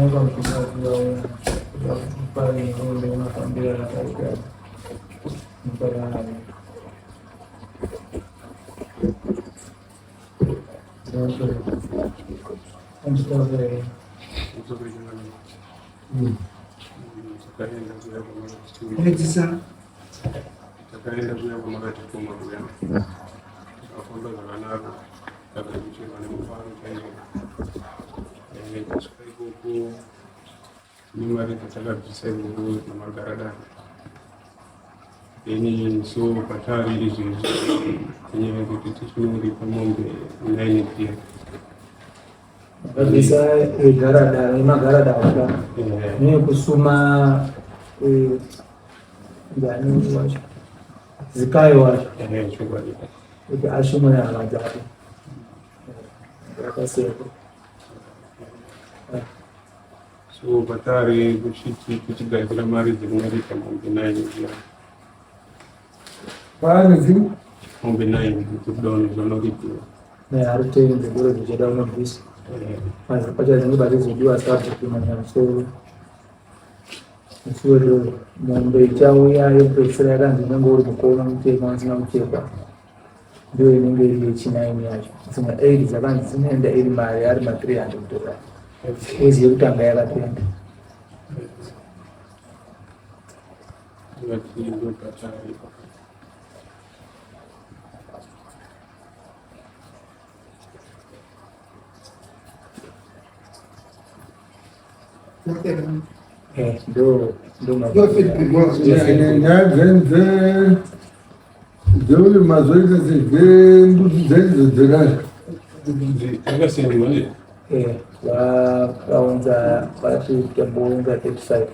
Mungu mchungaji wa kufanya ng'ombe unakwambia na katika mbarani. Takaenda kuyamba makati kuma kuyamba afonda zakanaka takakuchema nemufano chaizo kusvika ikoko nimari dzatakabvisa ikoko namagaradani then so patariri zvinhu tinyaya kuti tichinoripa mombe 9 pia Kabisa garadara imagaradara ni kusuma ndani wacho zikayo wacho kuti ashumwe akadzako yakaseko so patari kuchigadzira mari dzirinoripa mombe 9 pia kwaane zvi mombe 9 kudono zvinoripiwa nearitenze boro zvichida unobvisa pacha dzinobati zodiwa sabukimanyamusoro musuwedo mombe ichauya yopedzisira yakanzi inenge uri mukono mutema usina kuchekwa ndio inenge iri yechinaini yacho dzimwe 8 dzakanzi dzinoenda iri mari ari ma$300 ezi yekutanga yakapenda ndo Dole mazoezi zimbuzi zedzera akasiyaniwa vakaunza vati tambounza 35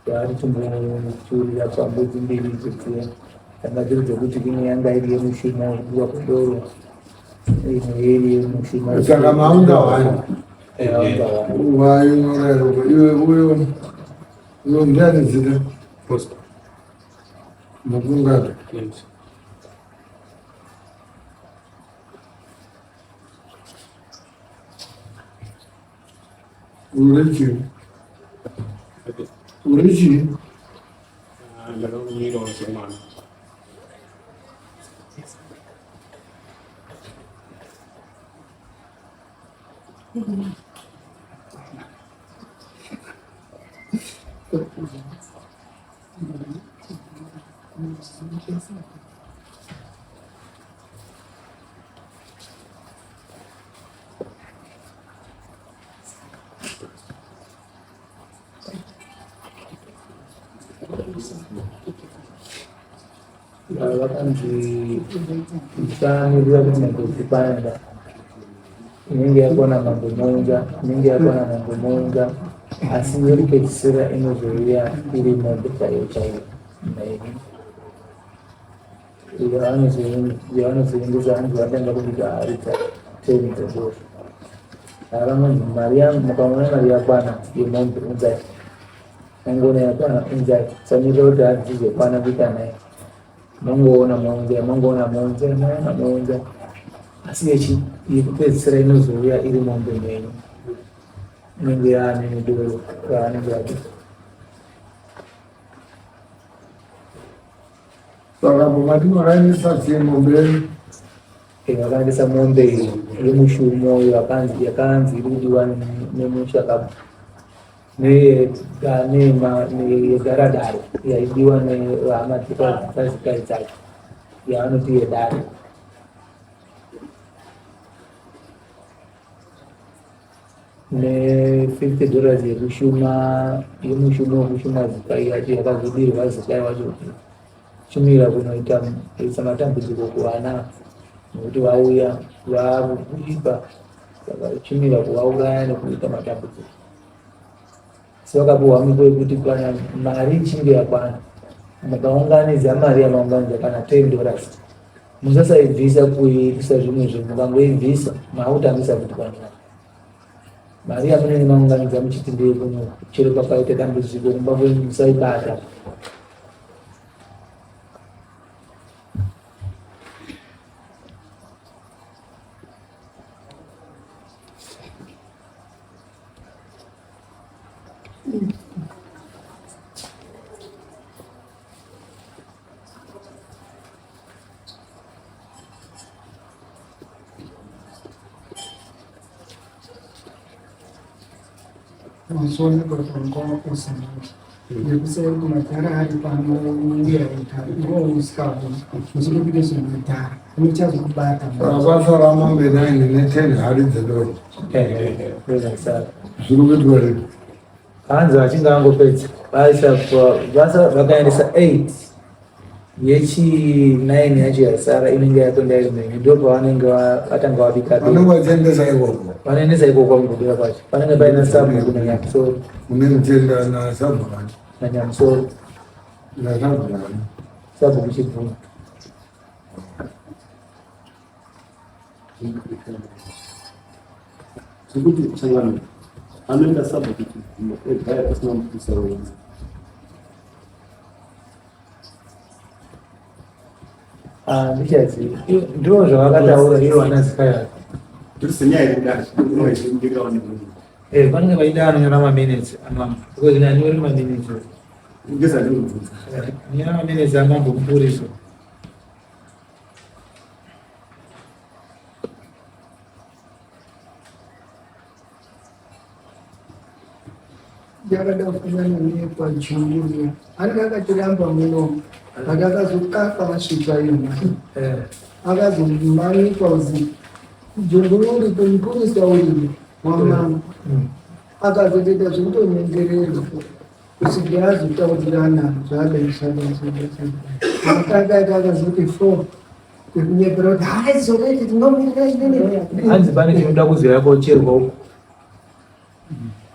vari timbochurira pambudzi mbiri dzodziya tanga dziri dzokuti kune yanga iri yemushina idiwa kudoro imwe iri yemushina saka maunga wani wayorero uyo ndiani zita mukungata urichi ndakaumira wasemana vakanzi musamirira kuti mangozipanda inenge yakona mangomonza inenge yakona mangomonza asi yekupedzisira inozouya iri mombe chaiyo chaiyo yavanozoendesa antu vatanga kusvika hari dza10 dzedoro avamanzi mari mukaona mari yakwana yemombe unzai mangoona yakwana unzai samirira kuti hadzizokwana kuita naye mangoona maunza asi yekupedzisira inozouya iri mombe menyu inenge yaane doro raanenge ati saka mumatinorainisa sie mombe vakaendesa mombe yemushumo yakanzi iridiwa nemushaka yegaradaro yaidiwa neamadzikazikai dzacho yavanoti yedare ne$50 yemushumo wekushuma zikai yacho yakazodirwa zikai wacho shumira kunoita kuisa matambudziko kuvana nekuti vauya vakuipa saka shumira kuvauraya nekuita matambudziko sevakapuhwa mupo wekuti kana mari ichinge yakwana mukaunganidza mari yamaunganidza kana $10 musasaibvisa kuisa zvimwe zvinhu mukangoibvisa maakutambisa kuti kwanaa mari yamunenge maunganidza muchiti ndeyekuno chero pakaita dambudziko kumba kwenyu musaibata Mwanzoni kulikuwa kusema ndikusema kumatara hadi pamoja ngo uskabu muziki bidizo matara umuchazo kubata abasara amambe nine ne-10 hari dzedoro zvirikuitwa hanzi vachinge angopedza basa vakaendesa 8 yechi9 yacho yasara inenge yatonda iri mhenyu ndo pavanenge vatanga vabika vanenge vachiendesa ikoko vanoendesa ikoko mugudira kwacho panenge paina sabu kunyanyamusoro mune mutenda nasabhurani nanyamusoro nasabhurani sabu kuchibvuma Seperti sangat, anda tidak sabar itu. Saya atas nama besar ini. ndichazi ndo zvavakataura ivo vanazikaya Terus senyai tidak, semua itu juga orang itu. vanenge vaida anonyora maminitsi amambo because nanyori maminitsi Juga saya dulu. nyora maminitsi amambo kupuriso yakada kufanya nini kwa uchunguzi akakachiramba muno akakazokaka masvika yona akazomanikwa uzi jongorori kwemupurisa uri wamama akazotoita zvekutonyengererwa kusvika azotaurirana zvaakaishaakaka akazoti 4 kwekunyepera kuti hai zoreti tinomirira hanzi pane chinoda kuzi yakocherwa uko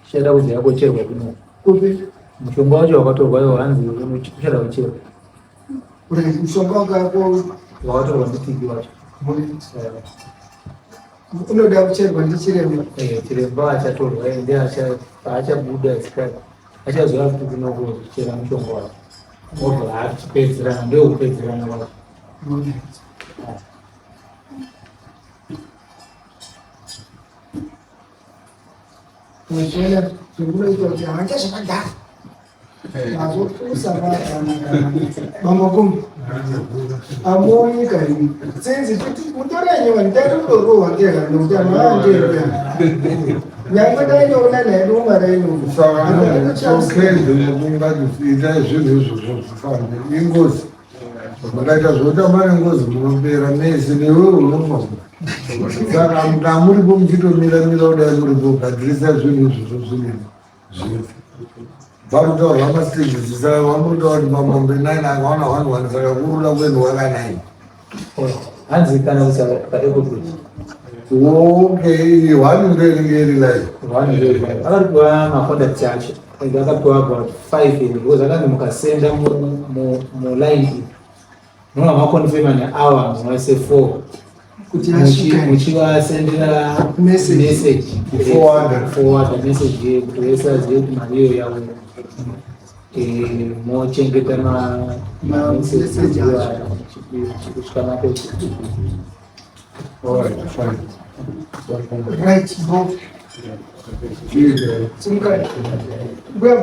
chichada kuzi yakocherwa kuno kupi mushonga wacho wakatorwa iwo hanzi uchada kucherwa mushonga wakako wakatorwa nditiki wacho unoda kucherwa ndichiremba chiremba achatorwa ende paachabuda zikari achazoya kuti kunokuchera mushonga wacho obva achipedzerana ndokupedzerana wacho Maksudnya, sebelum itu jangan sebentar. Masuk tuh sama Mamakum. Amo ini kan, saya seperti motornya nyaman, dia tuh ruang dia kan, dia mana dia. Yang mana ini orang lain rumah lain. sokenzo yekungazviita zvinhu zvozvofamba ingozi makaita zvota mane ngozi munopera mese newe unofa saka muripo muchitomira kudai muripo kugadzirisa zvinhu zvozvozvinini zvifu varutaurwa mastegisi saka vamuritaura kuti mamambe 9 akaona 1 saka kuruda kwenhu waka9 hanzi kana kusaka paekobridge okay hwani ndo inenge iri live akatipiwa maconduct acho akapiwa about 5 because akanzi mukasenda muline iyi munova makonfirma nehour mwese 4 Kuti asvika muchivasendera message forward message yeyo kuti vese vazive kuti mari iyo yavo mochengeta mamessage kusvika mapeti alright fine right, bro. Cheers. Sungkai. Gue